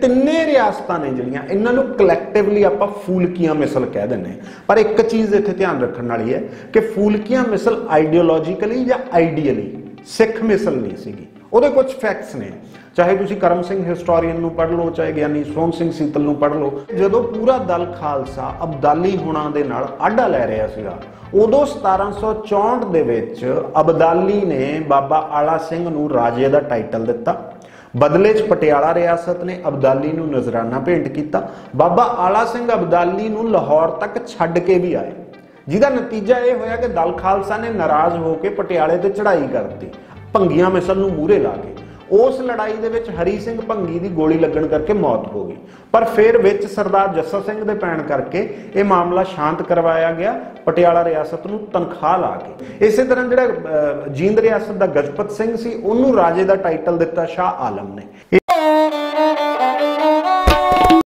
ਤਿੰਨੇ ਰਿਆਸਤਾਂ ਨੇ ਜਿਹੜੀਆਂ ਇਹਨਾਂ ਨੂੰ ਕਲੈਕਟਿਵਲੀ ਆਪਾਂ ਫੂਲਕੀਆਂ ਮਿਸਲ ਕਹਿ ਦਿੰਦੇ ਪਰ ਇੱਕ ਚੀਜ਼ ਇੱਥੇ ਧਿਆਨ ਰੱਖਣ ਵਾਲੀ ਹੈ ਕਿ ਫੂਲਕੀਆਂ ਮਿਸਲ ਆਈਡੀਓਲੋਜੀਕਲੀ ਜਾਂ ਆਈਡੀਅਲੀ ਸਿੱਖ ਮਿਸਲ ਨਹੀਂ ਸੀਗੀ। ਉਹਦੇ ਕੁਝ ਫੈਕਟਸ ਨੇ, ਚਾਹੇ ਤੁਸੀਂ ਕਰਮ ਸਿੰਘ ਹਿਸਟੋਰੀਅਨ ਨੂੰ ਪੜ੍ਹ ਲਓ, ਚਾਹੇ ਗਿਆਨੀ ਸੋਹਣ ਸਿੰਘ ਸੀਤਲ ਨੂੰ ਪੜ੍ਹ ਲਓ। ਜਦੋਂ ਪੂਰਾ ਦਲ ਖਾਲਸਾ ਅਬਦਾਲੀ ਹੁਣਾਂ ਦੇ ਨਾਲ ਆਡਾ ਲੈ ਰਿਹਾ ਸੀਗਾ, ਉਦੋਂ 1764 ਦੇ ਵਿੱਚ ਅਬਦਾਲੀ ਨੇ ਬਾਬਾ ਆਲਾ ਸਿੰਘ ਨੂੰ ਰਾਜੇ ਦਾ ਟਾਈਟਲ ਦਿੱਤਾ। ਬਦਲੇ 'ਚ ਪਟਿਆਲਾ ਰਿਆਸਤ ਨੇ ਅਬਦਾਲੀ ਨੂੰ ਨਜ਼ਰਾਨਾ ਭੇਂਟ ਕੀਤਾ। ਬਾਬਾ ਆਲਾ ਸਿੰਘ ਅਬਦਾਲੀ ਨੂੰ ਲਾਹੌਰ ਤੱਕ ਛੱਡ ਕੇ ਵੀ ਆਏ, ਜਿਹਦਾ ਨਤੀਜਾ ਇਹ ਹੋਇਆ ਕਿ ਦਲ ਖਾਲਸਾ ਨੇ ਨਾਰਾਜ਼ ਹੋ ਕੇ ਪਟਿਆਲੇ ਤੇ ਚੜ੍ਹਾਈ ਕਰ ਦਿੱਤੀ, ਭੰਗੀਆਂ ਮਿਸਲ ਨੂੰ ਮੂਹਰੇ ਲਾ ਕੇ। ਉਸ ਲੜਾਈ ਦੇ ਵਿੱਚ ਹਰੀ ਸਿੰਘ ਭੰਗੀ ਦੀ ਗੋਲੀ ਲੱਗਣ ਕਰਕੇ ਮੌਤ ਹੋ ਗਈ, ਪਰ ਫਿਰ ਵਿੱਚ ਸਰਦਾਰ ਜੱਸਾ ਸਿੰਘ ਦੇ ਪੈਣ ਕਰਕੇ ਇਹ ਮਾਮਲਾ ਸ਼ਾਂਤ ਕਰਵਾਇਆ ਗਿਆ ਪਟਿਆਲਾ ਰਿਆਸਤ ਨੂੰ ਤਨਖਾਹ ਲਾ ਕੇ। ਇਸੇ ਤਰ੍ਹਾਂ ਜਿਹੜਾ ਜੀਂਦ ਰਿਆਸਤ ਦਾ ਗਜਪਤ ਸਿੰਘ ਸੀ, ਉਹਨੂੰ ਰਾਜੇ ਦਾ ਟਾਈਟਲ ਦਿੱਤਾ ਸ਼ਾਹ ਆਲਮ ਨੇ।